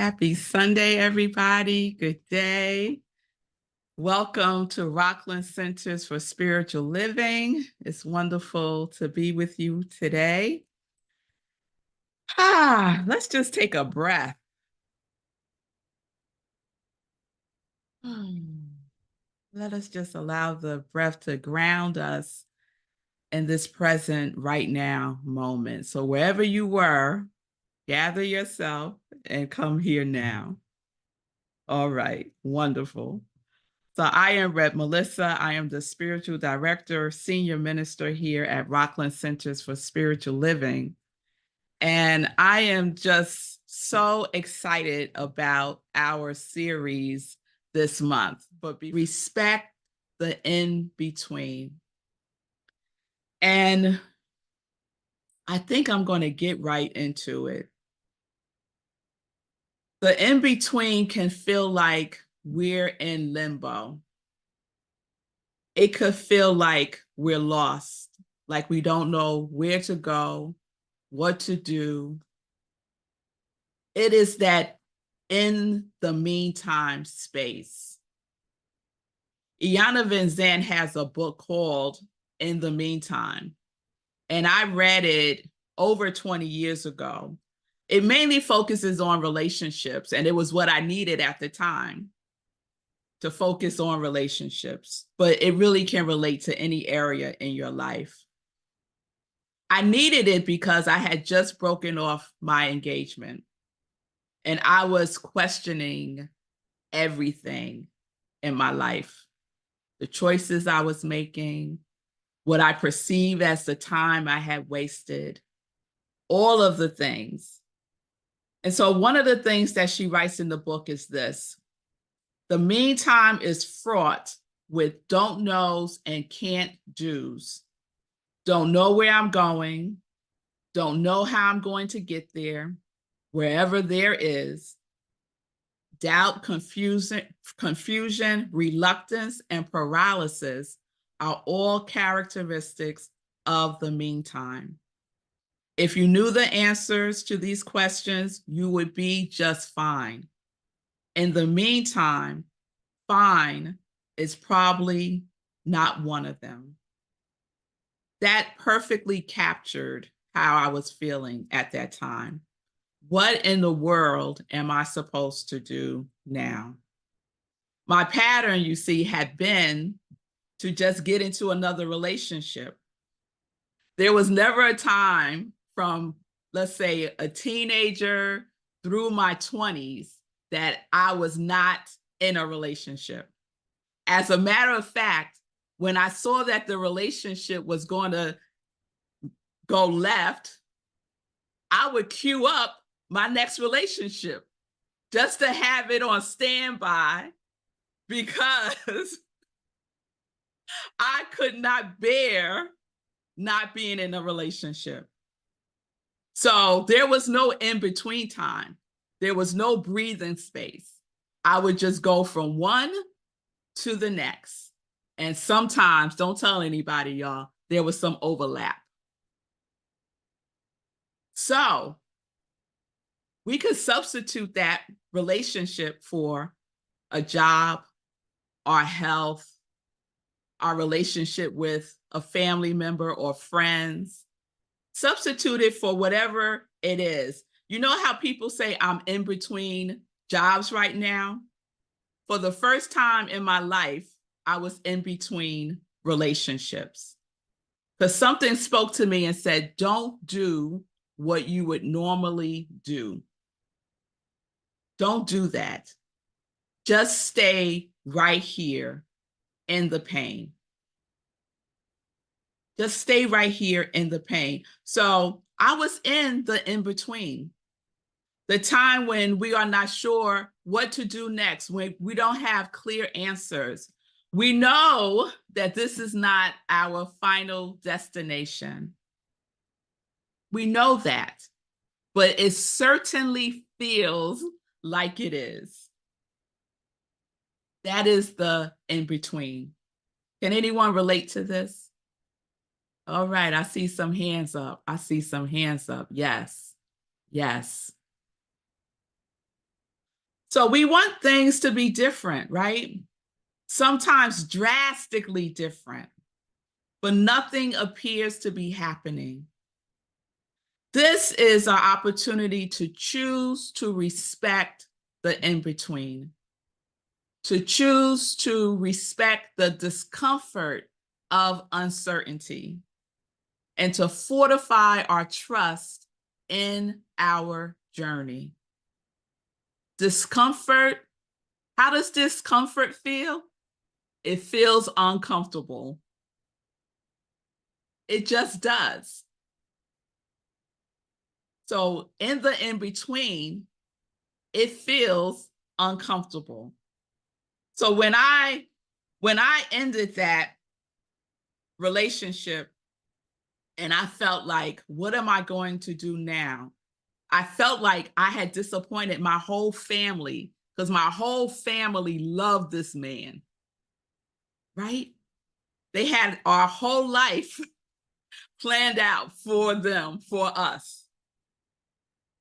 Happy Sunday, everybody. Good day. Welcome to Rockland Centers for Spiritual Living. It's wonderful to be with you today. Let's just take a breath. Let us just allow the breath to ground us in this present right now moment. So wherever you were, gather yourself and come here now. All right, wonderful. So I am Rev Melissa. I am the spiritual director, senior minister here at Rockland Centers for Spiritual Living. And I am just so excited about our series this month, but respect the in-between. And I think I'm going to get right into it. The in-between can feel like we're in limbo. It could feel like we're lost, like we don't know where to go, what to do. It is that in the meantime space. Iyanla Vanzant has a book called In the Meantime, and I read it over 20 years ago. It mainly focuses on relationships, and it was what I needed at the time, to focus on relationships, but it really can relate to any area in your life. I needed it because I had just broken off my engagement and I was questioning everything in my life, the choices I was making, what I perceive as the time I had wasted, all of the things. And so one of the things that she writes in the book is this: the meantime is fraught with don't knows and can't do's. Don't know where I'm going. Don't know how I'm going to get there. Wherever there is doubt, confusion, reluctance, and paralysis are all characteristics of the meantime. If you knew the answers to these questions, you would be just fine. In the meantime, fine is probably not one of them. That perfectly captured how I was feeling at that time. What in the world am I supposed to do now? My pattern, you see, had been to just get into another relationship. There was never a time from, let's say, a teenager through my 20s that I was not in a relationship. As a matter of fact, when I saw that the relationship was going to go left, I would queue up my next relationship just to have it on standby, because I could not bear not being in a relationship. So there was no in-between time. There was no breathing space. I would just go from one to the next. And sometimes, don't tell anybody, y'all, there was some overlap. So we could substitute that relationship for a job, our health, our relationship with a family member or friends. Substitute it for whatever it is. You know how people say, I'm in between jobs right now? For the first time in my life, I was in between relationships. Because something spoke to me and said, don't do what you would normally do. Don't do that. Just stay right here in the pain. Just stay right here in the pain. So I was in the in-between, the time when we are not sure what to do next, when we don't have clear answers. We know that this is not our final destination. We know that, but it certainly feels like it is. That is the in-between. Can anyone relate to this? All right, I see some hands up. I see some hands up. Yes, yes. So we want things to be different, right? Sometimes drastically different, but nothing appears to be happening. This is our opportunity to choose to respect the in-between, to choose to respect the discomfort of uncertainty, and to fortify our trust in our journey. Discomfort, how does discomfort feel? It feels uncomfortable. It just does. So in the in-between, it feels uncomfortable. So when I ended that relationship and I felt like, what am I going to do now? I felt like I had disappointed my whole family because my whole family loved this man, right? They had our whole life planned out for them, for us.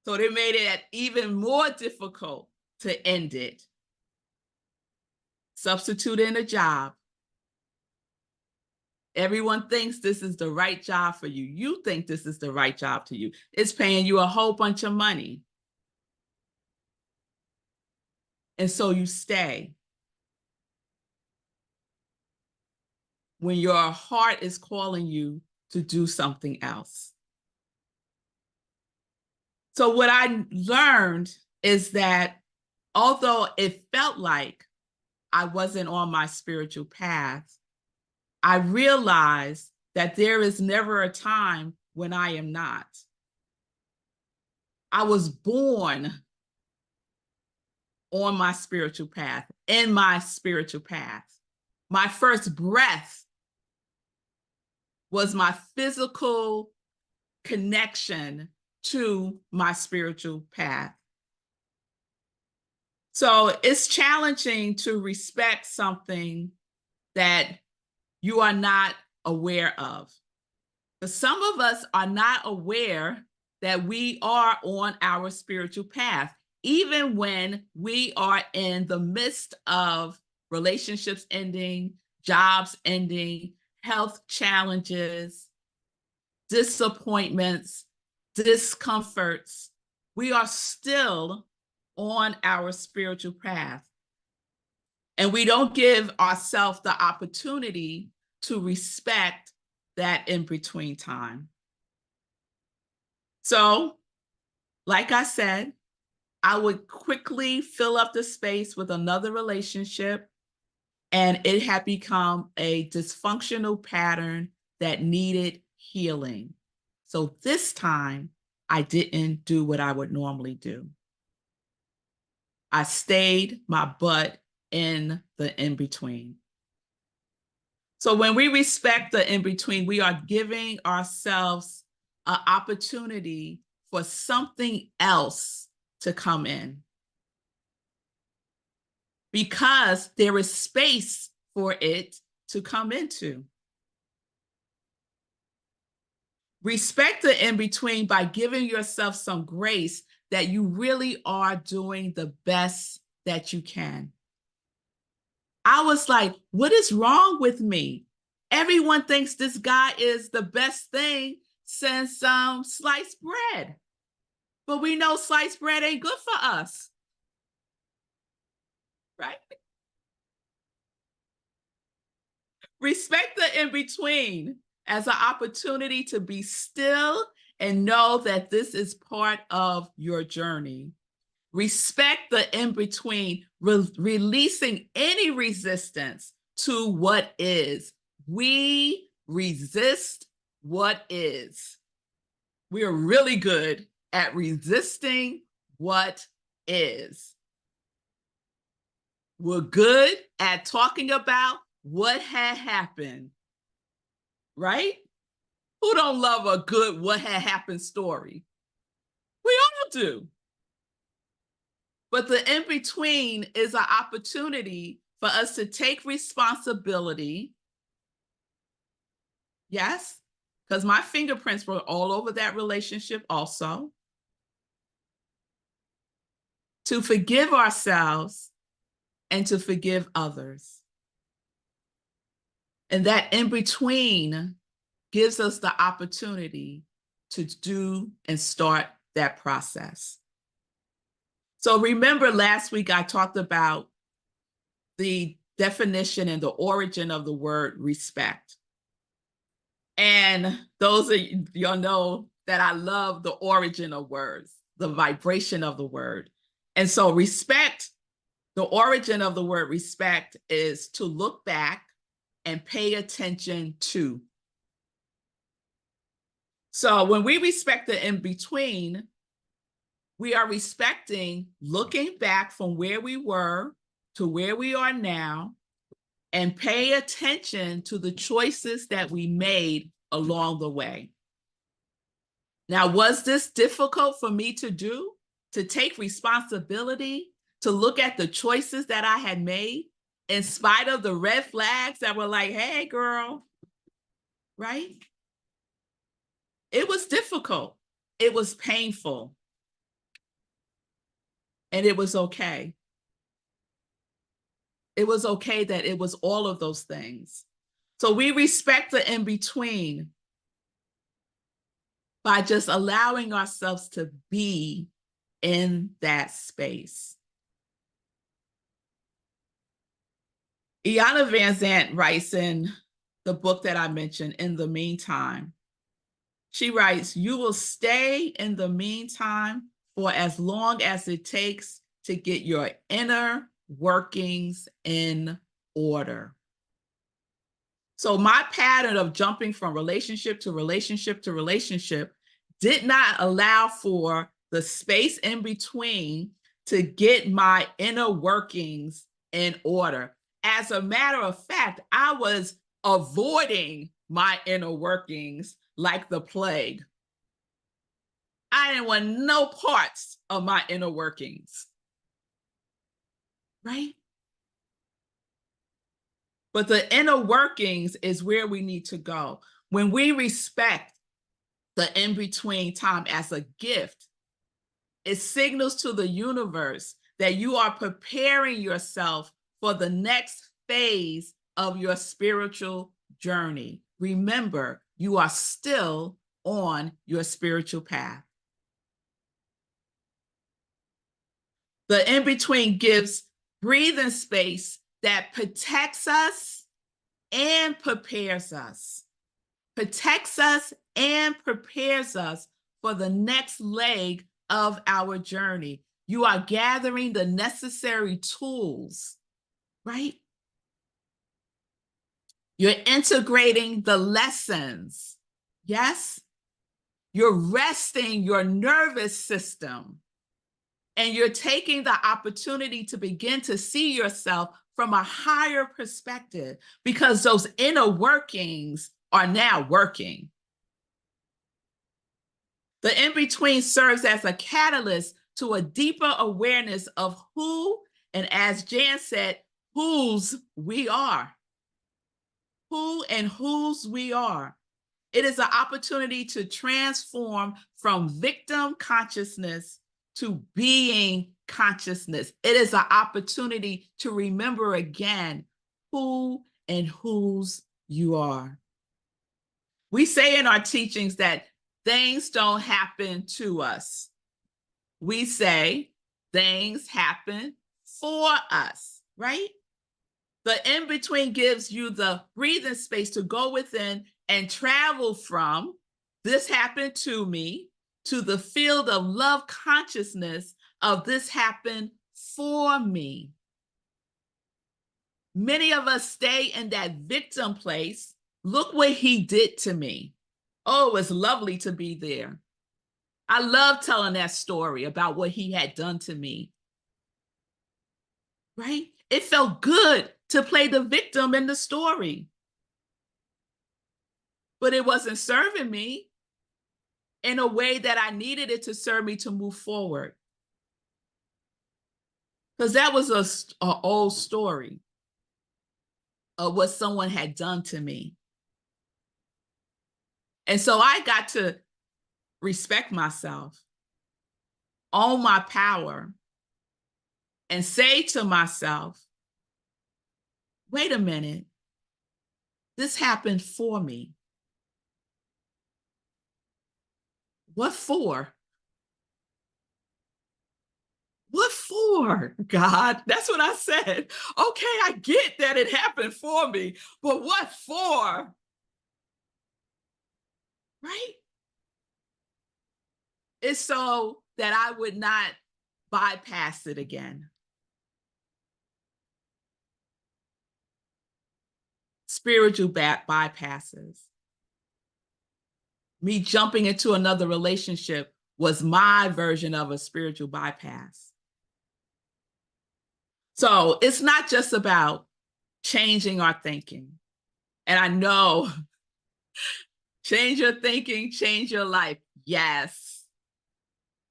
So they made it even more difficult to end it. Substitute in a job. Everyone thinks this is the right job for you. You think this is the right job to you. It's paying you a whole bunch of money. And so you stay. When your heart is calling you to do something else. So what I learned is that although it felt like I wasn't on my spiritual path, I realized that there is never a time when I am not. I was born on my spiritual path, in my spiritual path. My first breath was my physical connection to my spiritual path. So it's challenging to respect something that you are not aware of. But some of us are not aware that we are on our spiritual path, even when we are in the midst of relationships ending, jobs ending, health challenges, disappointments, discomforts. We are still on our spiritual path. And we don't give ourselves the opportunity to respect that in-between time. So, like I said, I would quickly fill up the space with another relationship, and it had become a dysfunctional pattern that needed healing. So this time, I didn't do what I would normally do. I stayed my butt in the in-between. So when we respect the in-between, we are giving ourselves an opportunity for something else to come in, because there is space for it to come into. Respect the in-between by giving yourself some grace that you really are doing the best that you can. I was like, what is wrong with me? Everyone thinks this guy is the best thing since sliced bread. But we know sliced bread ain't good for us, right? Respect the in-between as an opportunity to be still and know that this is part of your journey. Respect the in-between, releasing any resistance to what is. We resist what is. We are really good at resisting what is. We're good at talking about what had happened, right? Who don't love a good what had happened story? We all do. But the in-between is an opportunity for us to take responsibility. Yes, because my fingerprints were all over that relationship also. to forgive ourselves, and to forgive others. And that in between gives us the opportunity to do and start that process. So remember last week I talked about the definition and the origin of the word respect. And those of y'all know that I love the origin of words, the vibration of the word. And so respect, the origin of the word respect is to look back and pay attention to. So when we respect the in-between, we are respecting looking back from where we were to where we are now and pay attention to the choices that we made along the way. Now, was this difficult for me to do? To take responsibility, to look at the choices that I had made in spite of the red flags that were like, hey, girl, right? It was difficult. It was painful. And it was okay. It was okay that it was all of those things. So we respect the in-between by just allowing ourselves to be in that space. Iyanla Vanzant writes in the book that I mentioned, In the Meantime, she writes, you will stay in the meantime for as long as it takes to get your inner workings in order. So my pattern of jumping from relationship to relationship to relationship did not allow for the space in between to get my inner workings in order. As a matter of fact, I was avoiding my inner workings like the plague. I didn't want no parts of my inner workings, right? But the inner workings is where we need to go. When we respect the in-between time as a gift, it signals to the universe that you are preparing yourself for the next phase of your spiritual journey. Remember, you are still on your spiritual path. The in-between gives breathing space that protects us and prepares us. Protects us and prepares us for the next leg of our journey. You are gathering the necessary tools, right? You're integrating the lessons. Yes? You're resting your nervous system. And you're taking the opportunity to begin to see yourself from a higher perspective because those inner workings are now working. The in-between serves as a catalyst to a deeper awareness of who, and as Jan said, whose we are. Who and whose we are. It is an opportunity to transform from victim consciousness to being consciousness. It is an opportunity to remember again who and whose you are. We say in our teachings that things don't happen to us. We say things happen for us, right? The in-between gives you the breathing space to go within and travel from this happened to me to the field of love consciousness of this happened for me. Many of us stay in that victim place. Look what he did to me. Oh, it's lovely to be there. I love telling that story about what he had done to me. Right? It felt good to play the victim in the story. But it wasn't serving me in a way that I needed it to serve me to move forward. Because that was an old story of what someone had done to me. And so I got to respect myself, own my power, and say to myself, wait a minute, this happened for me. What for? What for, God? That's what I said. Okay, I get that it happened for me, but what for? Right? It's so that I would not bypass it again. Spiritual bypasses. Me jumping into another relationship was my version of a spiritual bypass. So it's not just about changing our thinking. And I know change your thinking, change your life. Yes.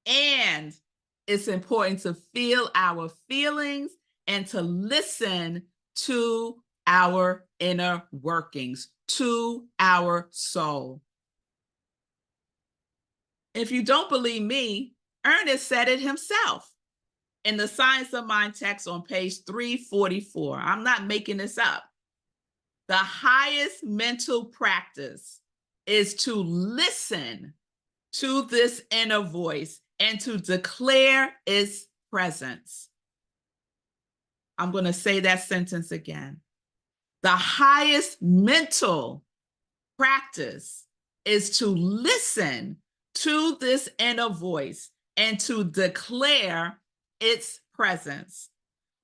And it's important to feel our feelings and to listen to our inner workings, to our soul. If you don't believe me, Ernest said it himself in the Science of Mind text on page 344. I'm not making this up. The highest mental practice is to listen to this inner voice and to declare its presence. I'm going to say that sentence again. The highest mental practice is to listen to this inner voice and to declare its presence.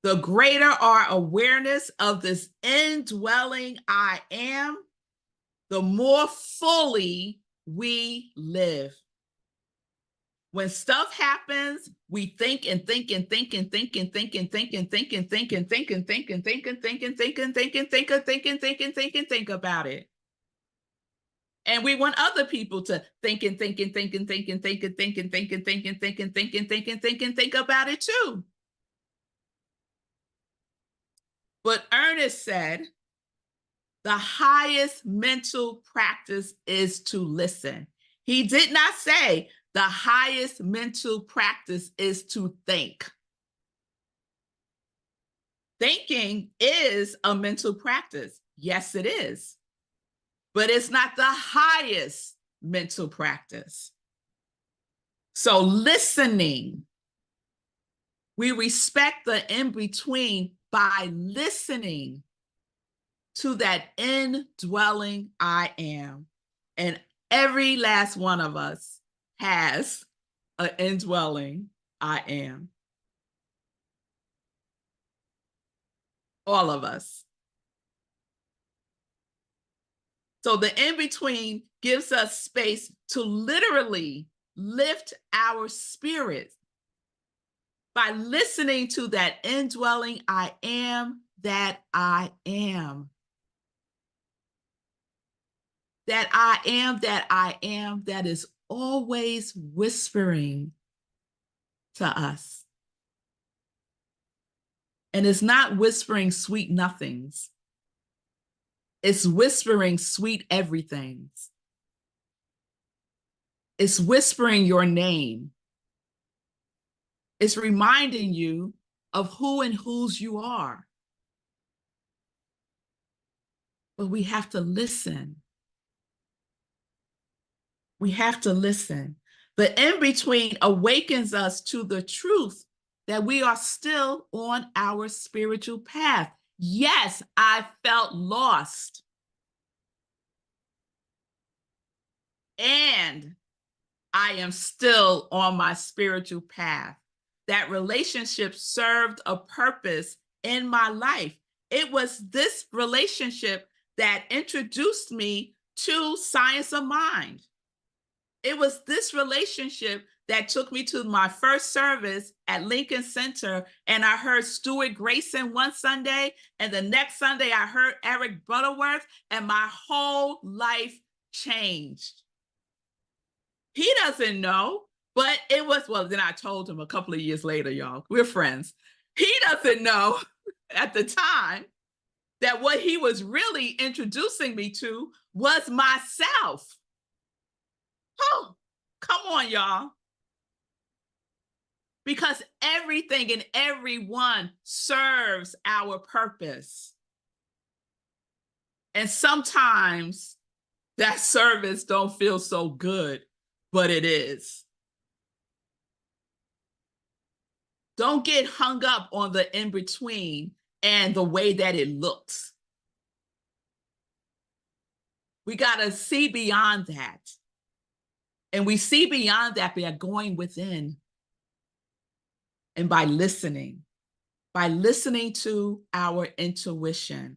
The greater our awareness of this indwelling I am, the more fully we live. When stuff happens, we think and think and think and think and think and think and think and think and think and think and think and think and think and think and think and think and think and think and think about it. And we want other people to think and think and think and think and think and think and think and think and think and think and think and think and think about it too. But Ernest said, the highest mental practice is to listen. He did not say the highest mental practice is to think. Thinking is a mental practice. Yes, it is. But it's not the highest mental practice. So listening, we respect the in-between by listening to that indwelling I am. And every last one of us has an indwelling I am. All of us. So the in-between gives us space to literally lift our spirits by listening to that indwelling I am that I am. That I am that I am that is always whispering to us. And it's not whispering sweet nothings. It's whispering sweet everythings. It's whispering your name. It's reminding you of who and whose you are. But we have to listen. We have to listen. The in-between awakens us to the truth that we are still on our spiritual path. Yes, I felt lost. And I am still on my spiritual path. That relationship served a purpose in my life. It was this relationship that introduced me to Science of Mind. It was this relationship that took me to my first service at Lincoln Center, and I heard Stuart Grayson one Sunday, and the next Sunday I heard Eric Butterworth, and my whole life changed. He doesn't know, but it was, well, then I told him a couple of years later, y'all, we're friends. He doesn't know at the time that what he was really introducing me to was myself. Oh, come on, y'all. because everything and everyone serves our purpose. And sometimes that service don't feel so good, but it is. Don't get hung up on the in-between and the way that it looks. We got to see beyond that. And we see beyond that by going within and by listening to our intuition.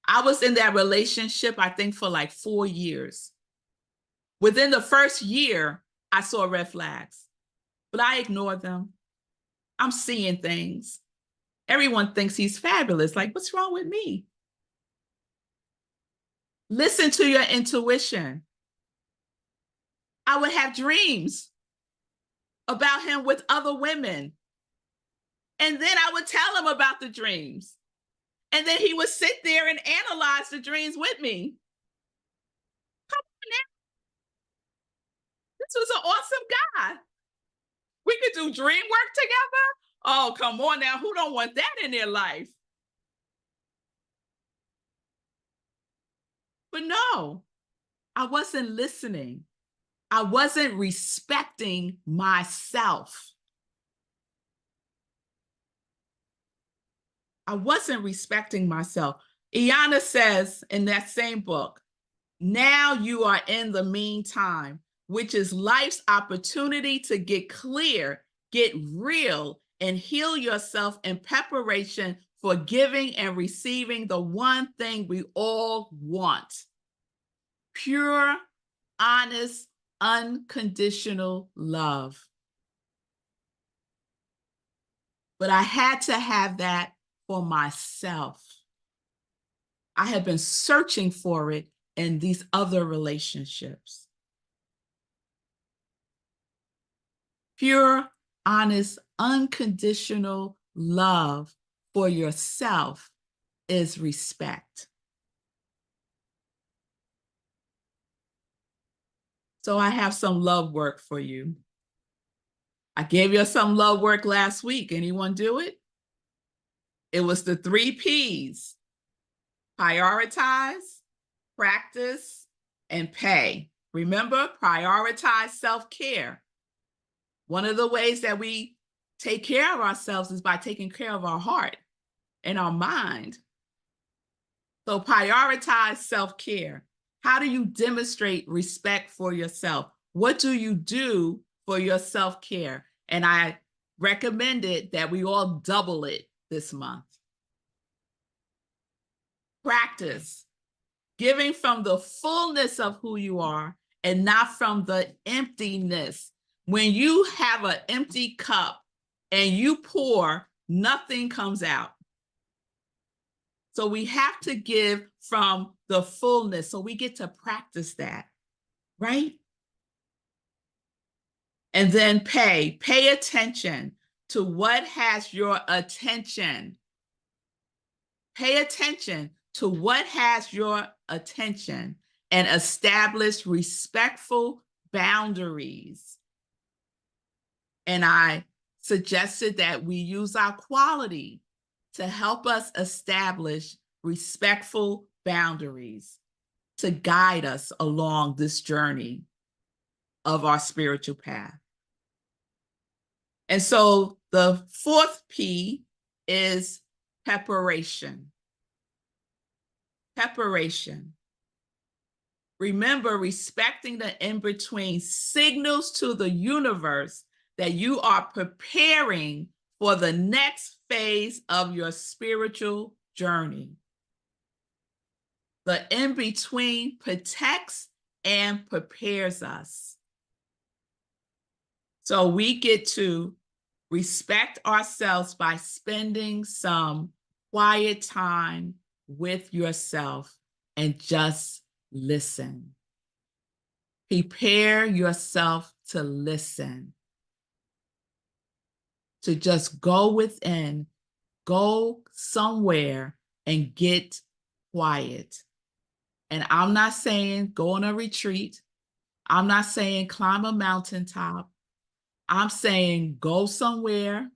I was in that relationship, I think, for like 4 years. Within the first year, I saw red flags, but I ignored them. I'm seeing things. Everyone thinks he's fabulous. Like, what's wrong with me? Listen to your intuition. I would have dreams about him with other women. And then I would tell him about the dreams. And then he would sit there and analyze the dreams with me. Come on now. This was an awesome guy. We could do dream work together. Oh, come on now. Who don't want that in their life? But no, I wasn't listening. I wasn't respecting myself. I wasn't respecting myself. Iana says in that same book, now you are in the meantime, which is life's opportunity to get clear, get real, and heal yourself in preparation for giving and receiving the one thing we all want: pure, honest, unconditional love. But I had to have that for myself. I have been searching for it in these other relationships. Pure, honest, unconditional love for yourself is respect. So I have some love work for you. I gave you some love work last week. Anyone do it? It was the 3 P's: prioritize, practice, and pay. Remember, prioritize self-care. One of the ways that we take care of ourselves is by taking care of our heart and our mind. So prioritize self-care. How do you demonstrate respect for yourself? What do you do for your self-care? And I recommended that we all double it this month. Practice giving from the fullness of who you are and not from the emptiness. When you have an empty cup and you pour, nothing comes out. So we have to give from the fullness. So we get to practice that, right? And then pay attention to what has your attention. Pay attention to what has your attention and establish respectful boundaries. And I suggested that we use our quality to help us establish respectful boundaries to guide us along this journey of our spiritual path. And so the 4th P is preparation. Preparation. Remember, respecting the in-between signals to the universe that you are preparing for the next phase of your spiritual journey. The in-between protects and prepares us. So we get to respect ourselves by spending some quiet time with yourself and just listen. Prepare yourself to listen. To just go within, go somewhere and get quiet. And I'm not saying go on a retreat. I'm not saying climb a mountaintop. I'm saying go somewhere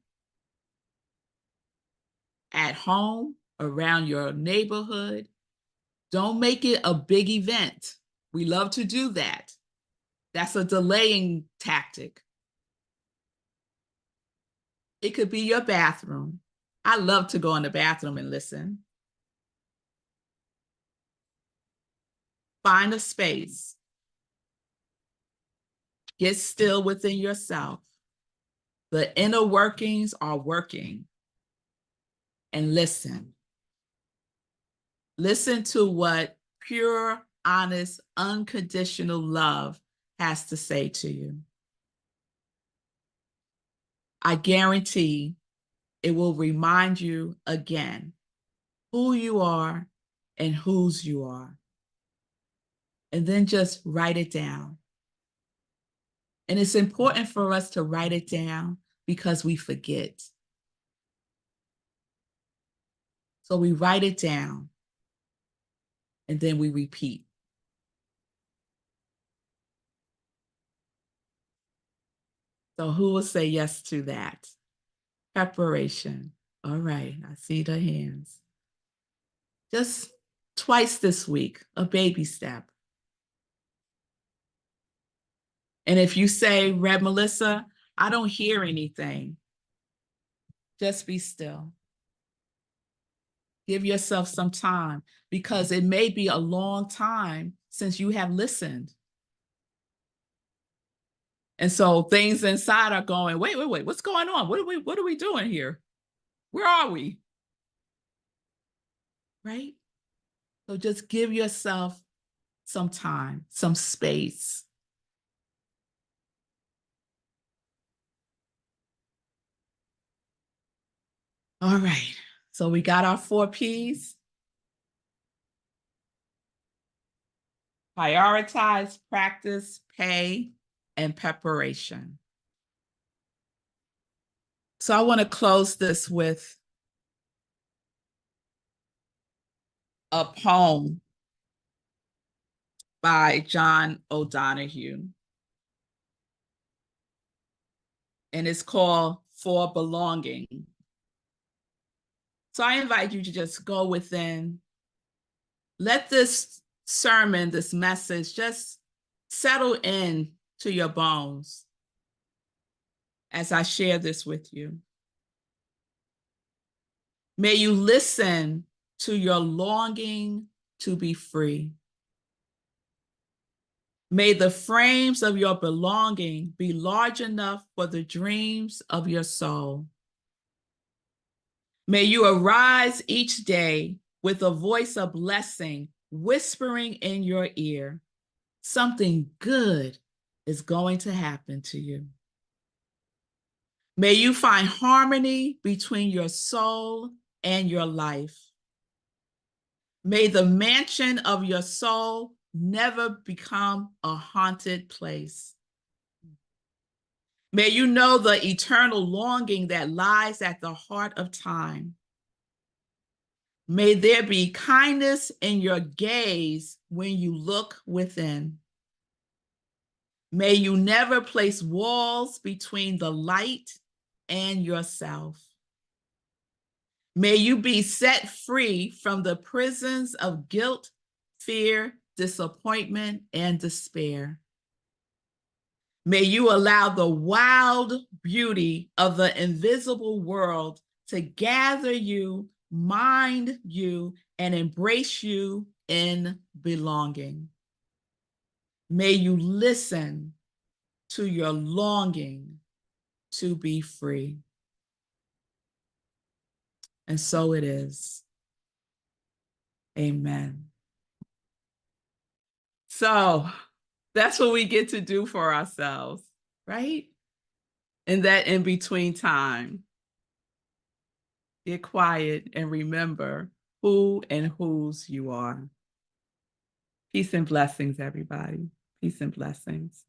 at home, around your neighborhood. Don't make it a big event. We love to do that. That's a delaying tactic. It could be your bathroom. I love to go in the bathroom and listen. Find a space. Get still within yourself. The inner workings are working. And listen. Listen to what pure, honest, unconditional love has to say to you. I guarantee it will remind you again who you are and whose you are. And then just write it down. And it's important for us to write it down because we forget. So we write it down and then we repeat. So who will say yes to that? Preparation. All right, I see the hands. Just twice this week, a baby step. And if you say, Rev Melissa, I don't hear anything, just be still. Give yourself some time because it may be a long time since you have listened. And so things inside are going, wait, what's going on? What are we doing here? Where are we? Right? So just give yourself some time, some space. All right. So we got our 4 P's. Prioritize, practice, pay, and preparation. So I want to close this with a poem by John O'Donohue. And it's called For Belonging. So I invite you to just go within. Let this sermon, this message, just settle in to your bones as I share this with you. May you listen to your longing to be free. May the frames of your belonging be large enough for the dreams of your soul. May you arise each day with a voice of blessing whispering in your ear. Something good is going to happen to you. May you find harmony between your soul and your life. May the mansion of your soul never become a haunted place. May you know the eternal longing that lies at the heart of time. May there be kindness in your gaze when you look within. May you never place walls between the light and yourself. May you be set free from the prisons of guilt, fear, disappointment, and despair. May you allow the wild beauty of the invisible world to gather you, mind you, and embrace you in belonging. May you listen to your longing to be free. And so it is. Amen. So that's what we get to do for ourselves, right? In that in-between time. Get quiet and remember who and whose you are. Peace and blessings, everybody. Peace and blessings.